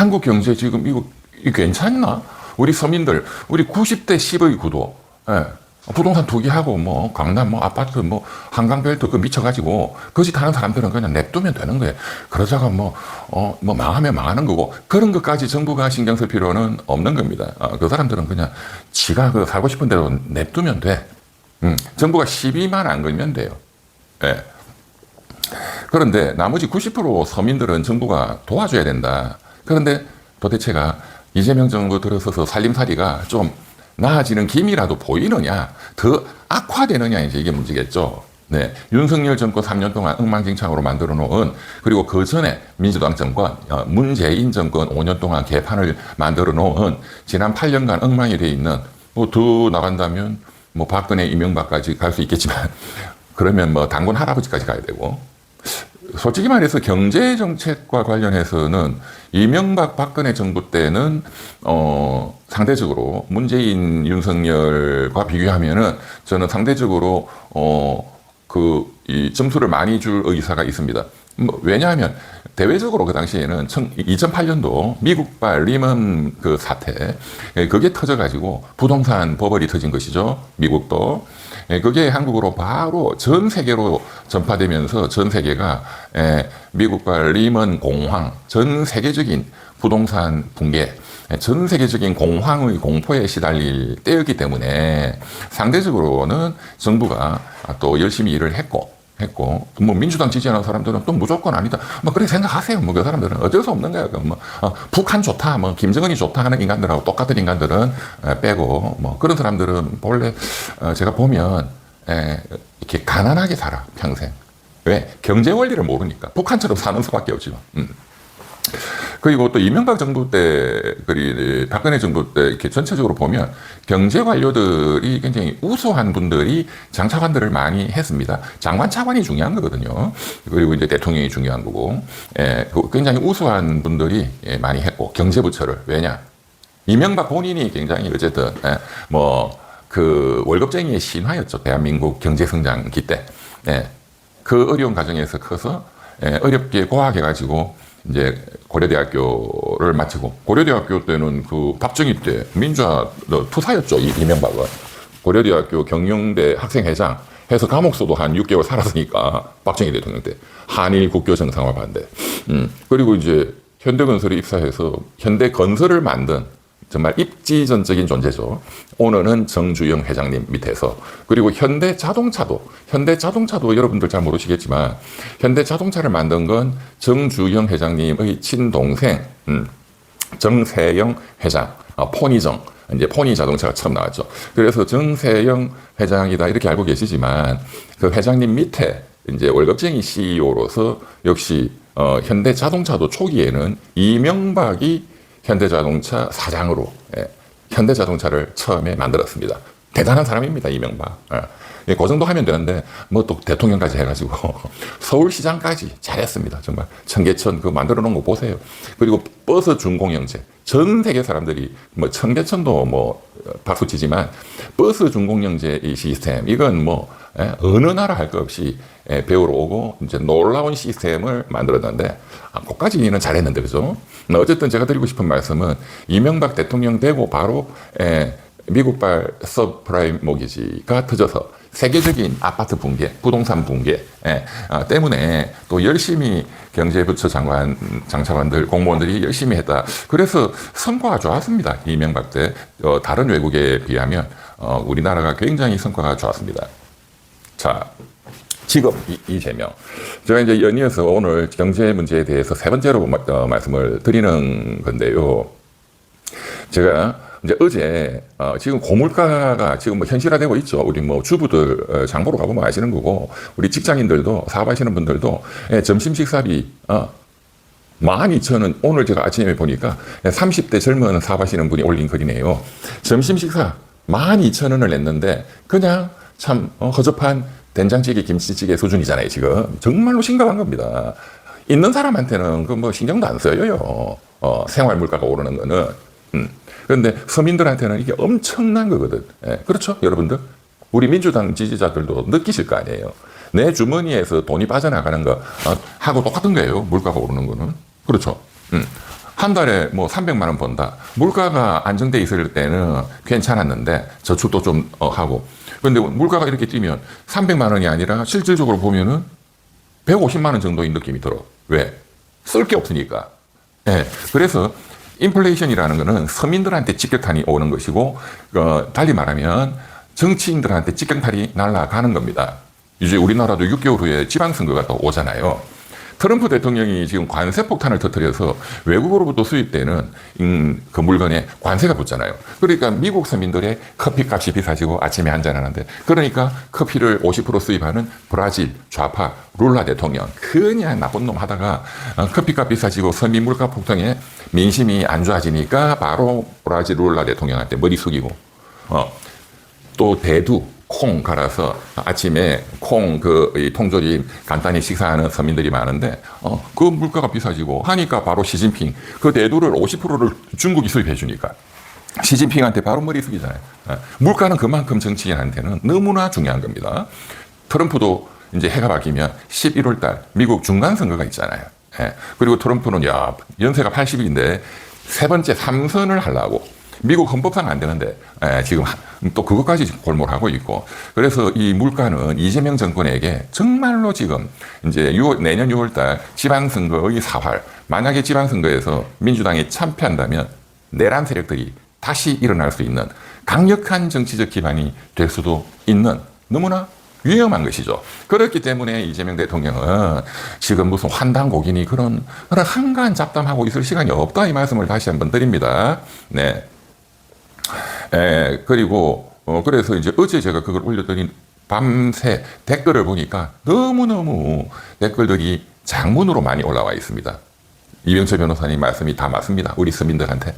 한국 경제 지금 이거 괜찮나? 우리 서민들, 우리 90대 10의 구도, 예. 부동산 투기하고 뭐 강남 뭐 아파트 뭐 한강벨트 그 미쳐가지고 거짓 하는 사람들은 그냥 냅두면 되는 거예요. 그러다가 뭐 망하면 망하는 거고 그런 것까지 정부가 신경 쓸 필요는 없는 겁니다. 그 사람들은 그냥 지가 그 살고 싶은 대로 냅두면 돼. 정부가 시비만 안 걸면 돼요. 예. 그런데 나머지 90% 서민들은 정부가 도와줘야 된다. 그런데 도대체가 이재명 정부 들어서서 살림살이가 좀 나아지는 기미라도 보이느냐, 더 악화되느냐, 이게 문제겠죠. 네. 윤석열 정권 3년 동안 엉망진창으로 만들어 놓은, 그리고 그 전에 민주당 정권, 문재인 정권 5년 동안 개판을 만들어 놓은 지난 8년간 엉망이 돼 있는, 뭐 더 나간다면 뭐 박근혜, 이명박까지 갈 수 있겠지만, 그러면 뭐 당군 할아버지까지 가야 되고, 솔직히 말해서 경제 정책과 관련해서는 이명박 박근혜 정부 때는 상대적으로 문재인 윤석열과 비교하면은 저는 상대적으로 이 점수를 많이 줄 의사가 있습니다. 왜냐하면 대외적으로 그 당시에는 2008년도 미국발 리먼 그 사태, 그게 터져가지고 부동산 버블이 터진 것이죠. 미국도. 그게 한국으로 바로 전 세계로 전파되면서 전 세계가 미국발 리먼 공황, 전 세계적인 부동산 붕괴, 전 세계적인 공황의 공포에 시달릴 때였기 때문에 상대적으로는 정부가 또 열심히 일을 했고 뭐 민주당 지지하는 사람들은 또 무조건 아니다. 뭐 그렇게 생각하세요. 뭐 그 사람들은 어쩔 수 없는 거야. 뭐 북한 좋다, 뭐 김정은이 좋다 하는 인간들하고 똑같은 인간들은 빼고 뭐 그런 사람들은 본래 제가 보면 이렇게 가난하게 살아 평생. 왜? 경제 원리를 모르니까. 북한처럼 사는 수밖에 없지. 그리고 또 이명박 정부 때, 그리고 박근혜 정부 때 이렇게 전체적으로 보면 경제 관료들이 굉장히 우수한 분들이 장차관들을 많이 했습니다. 장관 차관이 중요한 거거든요. 그리고 이제 대통령이 중요한 거고, 굉장히 우수한 분들이 많이 했고, 경제부처를. 왜냐? 이명박 본인이 굉장히 어쨌든, 그 월급쟁이의 신화였죠. 대한민국 경제성장기 때. 그 어려운 과정에서 커서 어렵게 고학해가지고 이제 고려대학교를 마치고, 고려대학교 때는 그 박정희 때 민주화 투사였죠. 이명박은. 고려대학교 경영대 학생회장 해서 감옥서도 한 6개월 살았으니까, 박정희 대통령 때. 한일 국교 정상화 반대. 그리고 이제 현대건설에 입사해서 현대건설을 만든 정말 입지전적인 존재죠. 오늘은 정주영 회장님 밑에서. 그리고 현대자동차도 여러분들 잘 모르시겠지만 현대자동차를 만든 건 정주영 회장님의 친동생 정세영 회장, 포니정, 이제 포니 자동차가 처음 나왔죠. 그래서 정세영 회장이다 이렇게 알고 계시지만 그 회장님 밑에 이제 월급쟁이 CEO로서 역시 현대자동차도 초기에는 이명박이 현대자동차 사장으로 현대자동차를 처음에 만들었습니다. 대단한 사람입니다, 이명박. 그 정도 하면 되는데 뭐 또 대통령까지 해가지고 서울시장까지 잘했습니다. 정말 청계천 그 만들어 놓은 거 보세요. 그리고 버스 준공영제, 전 세계 사람들이 뭐 청계천도 뭐 박수치지만 버스 준공영제 이 시스템, 이건 뭐 어느 나라 할 것 없이 배우러 오고 이제 놀라운 시스템을 만들었는데, 그까지는 잘했는데, 그죠? 어쨌든 제가 드리고 싶은 말씀은 이명박 대통령 되고 바로 미국발 서브프라임 모기지가 터져서 세계적인 아파트 붕괴, 부동산 붕괴 때문에 또 열심히 경제부처 장차관들, 공무원들이 열심히 했다. 그래서 성과가 좋았습니다. 이명박 때 다른 외국에 비하면 우리나라가 굉장히 성과가 좋았습니다. 자, 지금 이재명. 제가 이제 연이어서 오늘 경제 문제에 대해서 세 번째로 말씀을 드리는 건데요. 제가 이제 어제 지금 고물가가 지금 뭐 현실화되고 있죠. 우리 뭐 주부들 장 보러 가보면 아시는 거고, 우리 직장인들도 사업하시는 분들도 점심 식사비 12,000원, 오늘 제가 아침에 보니까 30대 젊은 사업하시는 분이 올린 글이네요. 점심 식사 12,000원을 냈는데 그냥 참 허접한 된장찌개, 김치찌개 수준이잖아요, 지금. 정말로 심각한 겁니다. 있는 사람한테는 그 뭐 신경도 안 써요. 생활 물가가 오르는 거는. 그런데 서민들한테는 이게 엄청난 거거든. 그렇죠, 여러분들? 우리 민주당 지지자들도 느끼실 거 아니에요. 내 주머니에서 돈이 빠져나가는 거 하고 똑같은 거예요, 물가가 오르는 거는. 그렇죠. 한 달에 뭐 300만 원 번다. 물가가 안정돼 있을 때는 괜찮았는데 저축도 좀 하고. 그런데 물가가 이렇게 뛰면 300만 원이 아니라 실질적으로 보면은 150만 원 정도의 느낌이 들어. 왜? 쓸 게 없으니까. 예. 그래서 인플레이션이라는 거는 서민들한테 직격탄이 오는 것이고, 달리 말하면 정치인들한테 직격탄이 날아가는 겁니다. 이제 우리나라도 6개월 후에 지방선거가 또 오잖아요. 트럼프 대통령이 지금 관세 폭탄을 터뜨려서 외국으로부터 수입되는 그 물건에 관세가 붙잖아요. 그러니까 미국 서민들의 커피값이 비싸지고 아침에 한잔 하는데, 그러니까 커피를 50% 수입하는 브라질 좌파 룰라 대통령, 그냥 나쁜 놈 하다가 커피값 비싸지고 서민 물가 폭등에 민심이 안 좋아지니까 바로 브라질 룰라 대통령한테 머리 숙이고, 또 대두 콩 갈아서 아침에 콩 통조림 간단히 식사하는 서민들이 많은데, 그 물가가 비싸지고 하니까 바로 시진핑, 그 대두를 50%를 중국이 수입해 주니까 시진핑한테 바로 머리 숙이잖아요. 물가는 그만큼 정치인한테는 너무나 중요한 겁니다. 트럼프도 이제 해가 바뀌면 11월 달 미국 중간선거가 있잖아요. 그리고 트럼프는 연세가 80인데 세 번째 3선을 하려고, 미국 헌법상 안 되는데 지금 또 그것까지 골몰하고 있고, 그래서 이 물가는 이재명 정권에게 정말로 지금 이제 내년 6월달 지방선거의 사활, 만약에 지방선거에서 민주당이 참패한다면 내란 세력들이 다시 일어날 수 있는 강력한 정치적 기반이 될 수도 있는 너무나 위험한 것이죠. 그렇기 때문에 이재명 대통령은 지금 무슨 환단고기니 그런 한가한 잡담하고 있을 시간이 없다, 이 말씀을 다시 한번 드립니다. 네. 그리고 그래서 이제 어제 제가 그걸 올렸더니 밤새 댓글을 보니까 너무너무 댓글들이 장문으로 많이 올라와 있습니다. 이병철 변호사님 말씀이 다 맞습니다. 우리 서민들한테.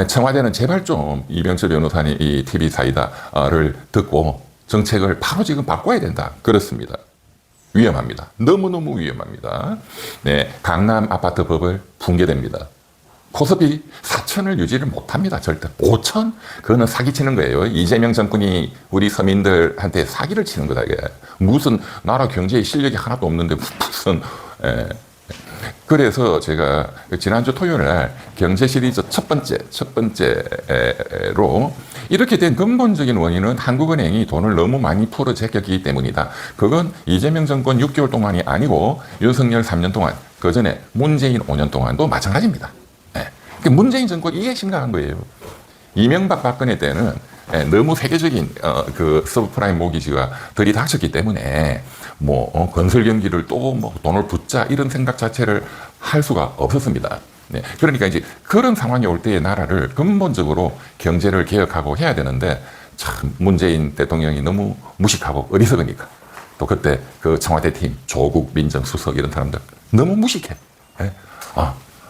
청와대는 제발 좀 이병철 변호사님 이 TV 사이다를 듣고 정책을 바로 지금 바꿔야 된다. 그렇습니다. 위험합니다. 너무너무 위험합니다. 네, 강남 아파트 법을 붕괴됩니다. 코스피 4천을 유지를 못합니다. 절대. 5천? 그거는 사기치는 거예요. 이재명 정권이 우리 서민들한테 사기를 치는 거다. 이게 무슨 나라 경제의 실력이 하나도 없는데 무슨. 그래서 제가 지난주 토요일 날 경제 시리즈 첫 번째로 이렇게 된 근본적인 원인은 한국은행이 돈을 너무 많이 풀어 제꼈기 때문이다. 그건 이재명 정권 6개월 동안이 아니고 윤석열 3년 동안, 그 전에 문재인 5년 동안도 마찬가지입니다. 문재인 정권, 이게 심각한 거예요. 이명박 박근혜 때는 너무 세계적인 그 서브프라임 모기지가 들이닥쳤기 때문에 건설 경기를 또 돈을 붓자 이런 생각 자체를 할 수가 없었습니다. 네. 그러니까 이제 그런 상황이 올 때의 나라를 근본적으로 경제를 개혁하고 해야 되는데, 참 문재인 대통령이 너무 무식하고 어리석으니까, 또 그때 그 청와대 팀 조국 민정수석 이런 사람들 너무 무식해.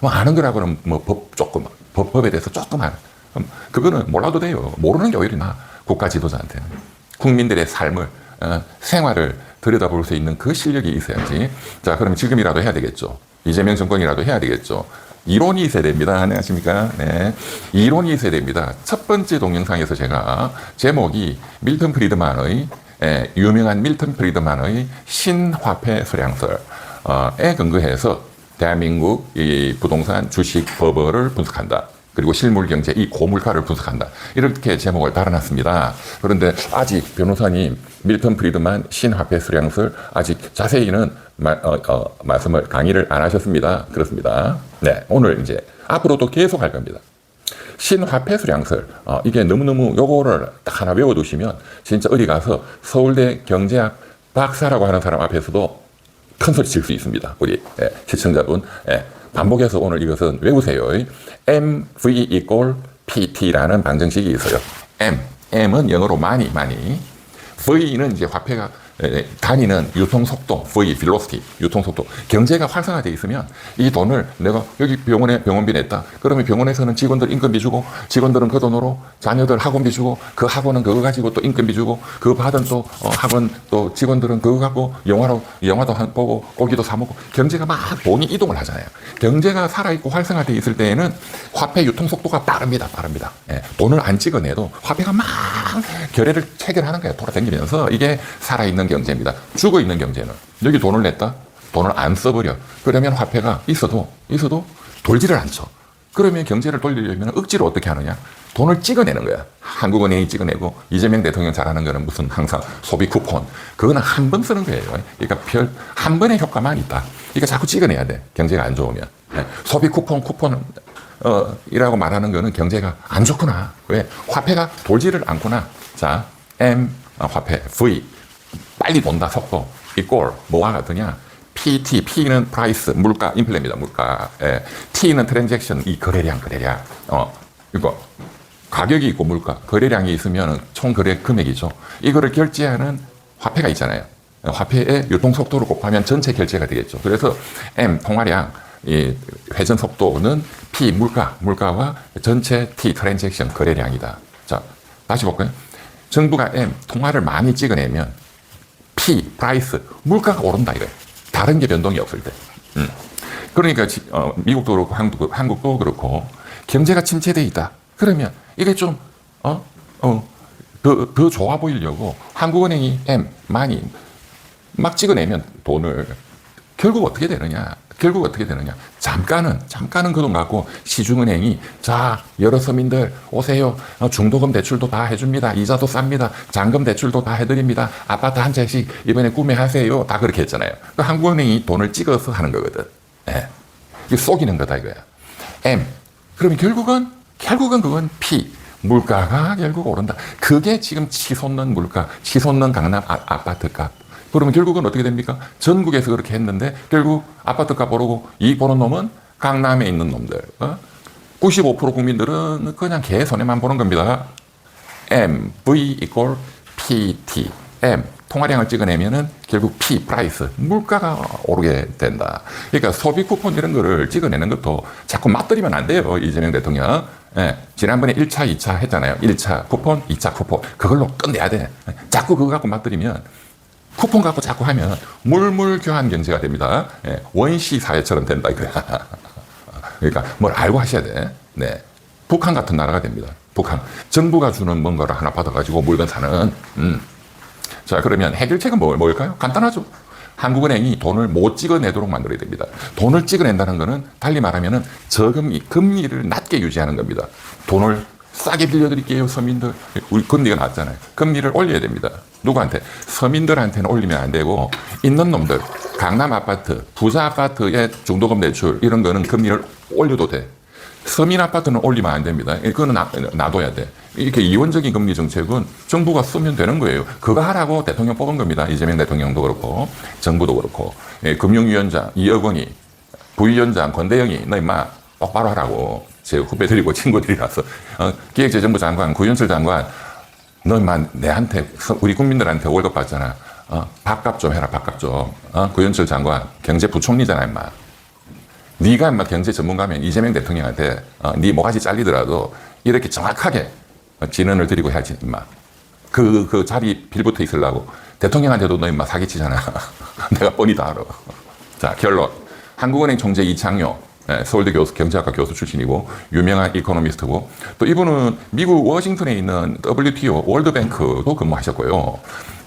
아는 거라고는 법에 대해서 조금 아는. 그거는 몰라도 돼요. 모르는 게 오히려 나, 국가 지도자한테는. 국민들의 삶을, 생활을 들여다볼 수 있는 그 실력이 있어야지. 자, 그럼 지금이라도 해야 되겠죠. 이재명 정권이라도 해야 되겠죠. 이론이 있어야 됩니다. 안녕하십니까. 네. 이론이 있어야 됩니다. 첫 번째 동영상에서 제가 제목이 유명한 밀턴 프리드만의 신화폐 수량설에 근거해서 대한민국 이 부동산 주식 버블을 분석한다. 그리고 실물 경제 이 고물가를 분석한다. 이렇게 제목을 달아놨습니다. 그런데 아직 변호사님 밀턴 프리드만 신화폐 수량설 아직 자세히는 말씀을 강의를 안 하셨습니다. 그렇습니다. 네, 오늘 이제 앞으로도 계속 할 겁니다. 신화폐 수량설, 이게 너무너무 요거를 딱 하나 외워두시면 진짜 어디 가서 서울대 경제학 박사라고 하는 사람 앞에서도 큰 소리 칠 수 있습니다. 우리 시청자분. 반복해서 오늘 이것은 외우세요. MV equal PT라는 방정식이 있어요. M은 영어로 많이. V는 이제 화폐가 단위는 유통속도, V, velocity, 유통속도. 경제가 활성화되어 있으면 이 돈을 내가 여기 병원에 병원비 냈다. 그러면 병원에서는 직원들 인건비 주고, 직원들은 그 돈으로 자녀들 학원비 주고, 그 학원은 그거 가지고 또 인건비 주고, 그 받은 또 학원 또 직원들은 그거 갖고 영화도 보고 고기도 사 먹고, 경제가 막 돈이 이동을 하잖아요. 경제가 살아있고 활성화되어 있을 때에는 화폐 유통속도가 빠릅니다. 돈을 안 찍어내도 화폐가 막 결례를 체결하는 거예요. 돌아다니면서. 이게 살아있는 경제입니다. 죽어있는 경제는 여기 돈을 냈다? 돈을 안 써버려. 그러면 화폐가 있어도 돌지를 않죠. 그러면 경제를 돌리려면 억지로 어떻게 하느냐? 돈을 찍어내는 거야. 한국은행이 찍어내고 이재명 대통령 잘하는 거는 무슨 항상 소비 쿠폰. 그거는 한 번 쓰는 거예요. 그러니까 한 번의 효과만 있다. 그러니까 자꾸 찍어내야 돼. 경제가 안 좋으면. 소비 쿠폰, 이라고 말하는 거는 경제가 안 좋구나. 왜? 화폐가 돌지를 않구나. 자, M, 화폐, V. 빨리 돈다, 속도. 이꼴, 뭐와 같으냐? PT, P는 프라이스, 물가, 인플레입니다, 물가. 예. T는 트랜잭션, 이 거래량. 이거. 가격이 있고 물가, 거래량이 있으면 총 거래 금액이죠. 이거를 결제하는 화폐가 있잖아요. 화폐의 유통 속도를 곱하면 전체 결제가 되겠죠. 그래서 M, 통화량, 이 회전 속도는 P, 물가와 전체 T, 트랜잭션, 거래량이다. 자, 다시 볼까요? 정부가 M, 통화를 많이 찍어내면 P, 프라이스, 물가가 오른다 이거예요. 다른 게 변동이 없을 때. 그러니까 미국도 그렇고 한국도 그렇고 경제가 침체돼 있다. 그러면 이게 좀 더 좋아 보이려고 한국은행이 M 많이 막 찍어내면 돈을 결국 어떻게 되느냐? 잠깐은 그 돈 갖고 시중은행이 자 여러 서민들 오세요. 중도금 대출도 다 해줍니다. 이자도 쌉니다. 잔금 대출도 다 해드립니다. 아파트 한 채씩 이번에 구매하세요. 다 그렇게 했잖아요. 그러니까 한국은행이 돈을 찍어서 하는 거거든. 예. 이게 속이는 거다 이거야. M. 그러면 결국은 그건 P. 물가가 결국 오른다. 그게 지금 치솟는 물가, 치솟는 강남 아파트 값. 그러면 결국은 어떻게 됩니까? 전국에서 그렇게 했는데 결국 아파트 값 오르고 이익 보는 놈은 강남에 있는 놈들. 95% 국민들은 그냥 개 손해만 보는 겁니다. M, V equal PT. M, 통화량을 찍어내면은 결국 P, 프라이스, 물가가 오르게 된다. 그러니까 소비 쿠폰 이런 거를 찍어내는 것도 자꾸 맞들이면 안 돼요. 이재명 대통령. 예, 지난번에 1차, 2차 했잖아요. 1차 쿠폰, 2차 쿠폰. 그걸로 끝내야 돼. 자꾸 그거 갖고 맞들이면 쿠폰 갖고 자꾸 하면 물물 교환 경제가 됩니다. 예, 원시 사회처럼 된다 이거야. 그러니까 뭘 알고 하셔야 돼. 네, 북한 같은 나라가 됩니다. 북한 정부가 주는 뭔가를 하나 받아가지고 물건 사는. 자, 그러면 해결책은 뭘까요? 간단하죠. 한국은행이 돈을 못 찍어내도록 만들어야 됩니다. 돈을 찍어낸다는 것은 달리 말하면 저금리, 금리를 낮게 유지하는 겁니다. 돈을 싸게 빌려드릴게요, 서민들. 우리 금리가 낮잖아요. 금리를 올려야 됩니다. 누구한테? 서민들한테는 올리면 안 되고 있는 놈들, 강남 아파트, 부자 아파트의 중도금 대출 이런 거는 금리를 올려도 돼. 서민 아파트는 올리면 안 됩니다. 그거는 놔둬야 돼. 이렇게 이원적인 금리 정책은 정부가 쓰면 되는 거예요. 그거 하라고 대통령 뽑은 겁니다. 이재명 대통령도 그렇고 정부도 그렇고. 금융위원장 이어건이, 부위원장 권대영이 너 임마 똑바로 하라고. 제 후배들이고 친구들이라서 기획재정부 장관, 구현철 장관 너 임마 내한테 우리 국민들한테 월급 받잖아. 밥값 좀 해라. 밥값 좀. 구현철 장관 경제부총리잖아 임마. 네가 인마 경제 전문가면 이재명 대통령한테 네 모가지 잘리더라도 이렇게 정확하게 진언을 드리고 해야지 인마. 그 자리 빌붙어 있으려고 대통령한테도 너 인마 사기치잖아. 내가 뻔히 다 알아. 자, 결론. 한국은행 총재 이창효, 서울대 경제학과 교수 출신이고 유명한 이코노미스트고 또 이분은 미국 워싱턴에 있는 WTO 월드뱅크도 근무하셨고요.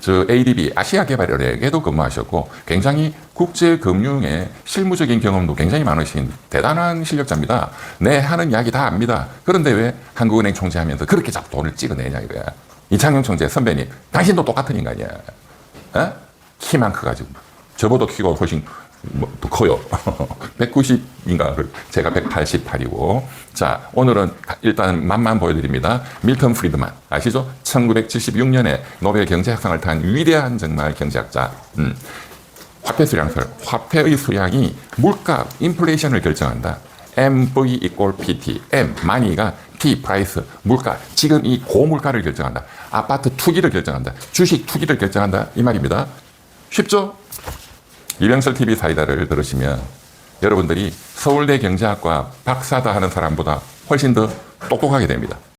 저 ADB 아시아개발연에도 근무하셨고 굉장히 국제금융의 실무적인 경험도 굉장히 많으신 대단한 실력자입니다. 네, 하는 이야기 다 압니다. 그런데 왜 한국은행 총재하면서 그렇게 자꾸 돈을 찍어내냐 이거야. 이창용 총재 선배님, 당신도 똑같은 인간이야. 키만 커가지고 저보다 키가 훨씬 더 커요. 190인가 제가 188이고. 자, 오늘은 일단 맛만 보여드립니다. 밀턴 프리드만 아시죠? 1976년에 노벨 경제학상을 탄 위대한 정말 경제학자. 화폐 수량설, 화폐의 수량이 물가, 인플레이션을 결정한다. MV equal PT, M, money가 T, price, 물가, 지금 이 고물가를 결정한다. 아파트 투기를 결정한다. 주식 투기를 결정한다. 이 말입니다. 쉽죠? 이병철 TV 사이다를 들으시면 여러분들이 서울대 경제학과 박사다 하는 사람보다 훨씬 더 똑똑하게 됩니다.